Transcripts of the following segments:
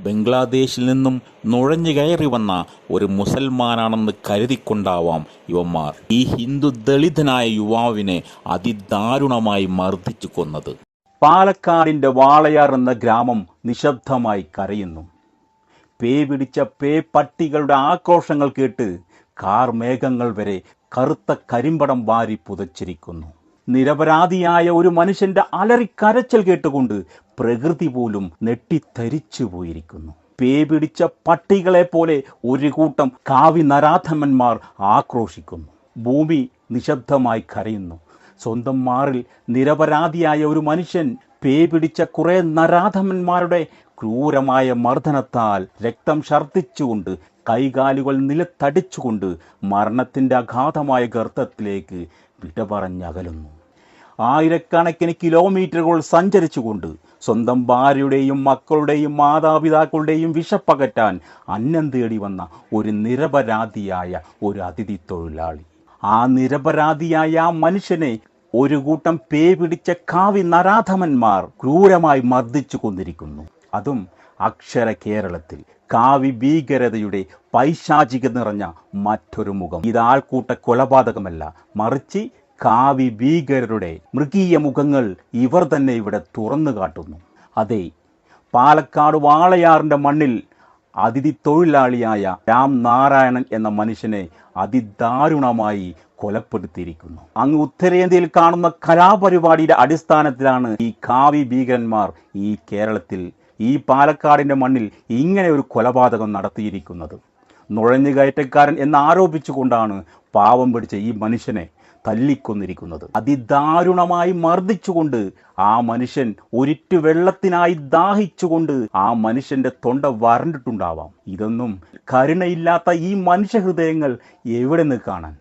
ബംഗ്ലാദേശിൽ നിന്നും നുഴഞ്ഞു കയറി വന്ന ഒരു മുസൽമാനാണെന്ന് കരുതിക്കൊണ്ടാവാം ഇവന്മാർ ഈ ഹിന്ദു ദളിതനായ യുവാവിനെ അതിദാരുണമായി മർദ്ദിച്ചു കൊന്നത്. പാലക്കാടിന്റെ വാളയാർ എന്ന ഗ്രാമം നിശബ്ദമായി കരയുന്നു. പേ പിടിച്ച പട്ടികളുടെ ആക്രോശങ്ങൾ കേട്ട് കാർമേഘങ്ങൾ വരെ കറുത്ത കരിമ്പടം വാരി പുതച്ചിരിക്കുന്നു. നിരപരാധിയായ ഒരു മനുഷ്യന്റെ അലറിക്കരച്ചൽ കേട്ടുകൊണ്ട് പ്രകൃതി പോലും നെട്ടിത്തരിച്ചു പോയിരിക്കുന്നു. പേ പിടിച്ച പട്ടികളെ പോലെ ഒരു കൂട്ടം കാവി നരാധമന്മാർ ആക്രോശിക്കുന്നു. ഭൂമി നിശബ്ദമായി കരയുന്നു. സ്വന്തം മാറിൽ നിരപരാധിയായ ഒരു മനുഷ്യൻ പേ പിടിച്ച കുറെ നരാധമന്മാരുടെ ക്രൂരമായ മർദ്ദനത്താൽ രക്തം ഛർദ്ദിച്ചുകൊണ്ട് കൈകാലുകൾ നിലത്തടിച്ചുകൊണ്ട് മരണത്തിന്റെ അഗാധമായ ഗർത്തത്തിലേക്ക് വിട പറഞ്ഞകലുന്നു. ആയിരക്കണക്കിന് കിലോമീറ്ററുകൾ സഞ്ചരിച്ചുകൊണ്ട് സ്വന്തം ഭാര്യയുടെയും മക്കളുടെയും മാതാപിതാക്കളുടെയും വിശപ്പകറ്റാൻ അന്നം തേടി വന്ന ഒരു നിരപരാധിയായ ഒരു അതിഥി തൊഴിലാളി. ആ നിരപരാധിയായ ആ മനുഷ്യനെ ഒരു കൂട്ടം പേ പിടിച്ച കാവി നരാധമന്മാർ ക്രൂരമായി മർദ്ദിച്ചു കൊന്നിരിക്കുന്നു. അതും അക്ഷര കേരളത്തിൽ. കാവി ഭീകരതയുടെ പൈശാചിക നിറഞ്ഞ മറ്റൊരു മുഖം. ഇത് ആൾക്കൂട്ട കൊലപാതകമല്ല, മറിച്ച് കാവി ഭീകരരുടെ മൃഗീയ മുഖങ്ങൾ ഇവർ തന്നെ ഇവിടെ തുറന്നു കാട്ടുന്നു. അതെ, പാലക്കാട് വാളയാറിന്റെ മണ്ണിൽ അതിഥി തൊഴിലാളിയായ രാം നാരായണൻ എന്ന മനുഷ്യനെ അതിദാരുണമായി കൊലപ്പെടുത്തിയിരിക്കുന്നു. അങ്ങ് ഉത്തരേന്ത്യയിൽ കാണുന്ന കലാപരിപാടിയുടെ അടിസ്ഥാനത്തിലാണ് ഈ കാവി ഭീകരന്മാർ ഈ കേരളത്തിൽ, ഈ പാലക്കാടിന്റെ മണ്ണിൽ ഇങ്ങനെ ഒരു കൊലപാതകം നടത്തിയിരിക്കുന്നത്. നുഴഞ്ഞുകയറ്റക്കാരൻ എന്ന് ആരോപിച്ചുകൊണ്ടാണ് പാവം പിടിച്ച ഈ മനുഷ്യനെ തല്ലിക്കൊന്നിരിക്കുന്നത്. അതിദാരുണമായി മർദ്ദിച്ചുകൊണ്ട് ആ മനുഷ്യൻ ഒരിറ്റു വെള്ളത്തിനായി ദാഹിച്ചുകൊണ്ട് ആ മനുഷ്യന്റെ തൊണ്ട വരണ്ടിട്ടുണ്ടാവാം. ഇതൊന്നും കരുണയില്ലാത്ത ഈ മനുഷ്യഹൃദയങ്ങൾ എവിടെ നിന്ന് കാണാൻ?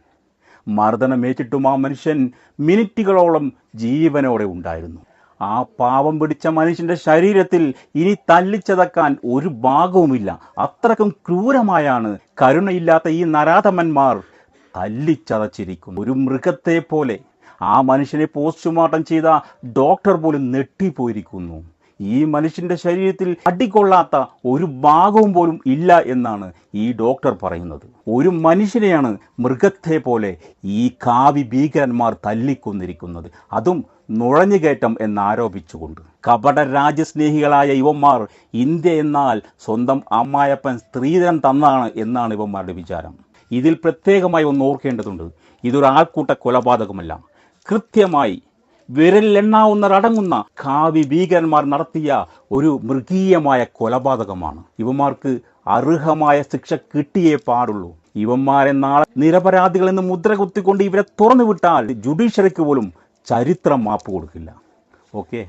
മർദ്ദനമേറ്റിട്ടും ആ മനുഷ്യൻ മിനിറ്റുകളോളം ജീവനോടെ ഉണ്ടായിരുന്നു. ആ പാവം പിടിച്ച മനുഷ്യന്റെ ശരീരത്തിൽ ഇനി തല്ലിച്ചതക്കാൻ ഒരു ഭാഗവുമില്ല. അത്രക്കും ക്രൂരമായാണ് കരുണയില്ലാത്ത ഈ നരാധമന്മാർ തല്ലിച്ചതച്ചിരിക്കുന്നു. ഒരു മൃഗത്തെ പോലെ ആ മനുഷ്യനെ പോസ്റ്റ്മോർട്ടം ചെയ്ത ഡോക്ടർ പോലും നെട്ടിപ്പോയിരിക്കുന്നു. ഈ മനുഷ്യന്റെ ശരീരത്തിൽ അടികൊള്ളാത്ത ഒരു ഭാഗവും പോലും ഇല്ല എന്നാണ് ഈ ഡോക്ടർ പറയുന്നത്. ഒരു മനുഷ്യനെയാണ് മൃഗത്തെ പോലെ ഈ കാവി ഭീകരന്മാർ തല്ലിക്കൊന്നിരിക്കുന്നത്, അതും നുഴഞ്ഞുകയറ്റം എന്നാരോപിച്ചുകൊണ്ട്. കപട രാജ്യസ്നേഹികളായ ഇവന്മാർ ഇന്ത്യ എന്നാൽ സ്വന്തം അമ്മായപ്പൻ സ്ത്രീധനം തന്നാണ് എന്നാണ് ഇവന്മാരുടെ വിചാരം. ഇതിൽ പ്രത്യേകമായി ഒന്ന് ഓർക്കേണ്ടതുണ്ട്, ഇതൊരു ആൾക്കൂട്ട കൊലപാതകമല്ല. കൃത്യമായി വിരലിലെണ്ണാവുന്നവരടങ്ങുന്ന കാവി ഭീകരന്മാർ നടത്തിയ ഒരു മൃഗീയമായ കൊലപാതകമാണ്. ഇവന്മാർക്ക് അർഹമായ ശിക്ഷ കിട്ടിയേ പാടുള്ളൂ. ഇവന്മാരെ നാളെ നിരപരാധികളെന്ന് മുദ്ര കുത്തിക്കൊണ്ട് ഇവരെ തുറന്നു വിട്ടാൽ ജുഡീഷ്യറിക്ക് പോലും ചരിത്രം മാപ്പ് കൊടുക്കില്ല. ഓക്കെ.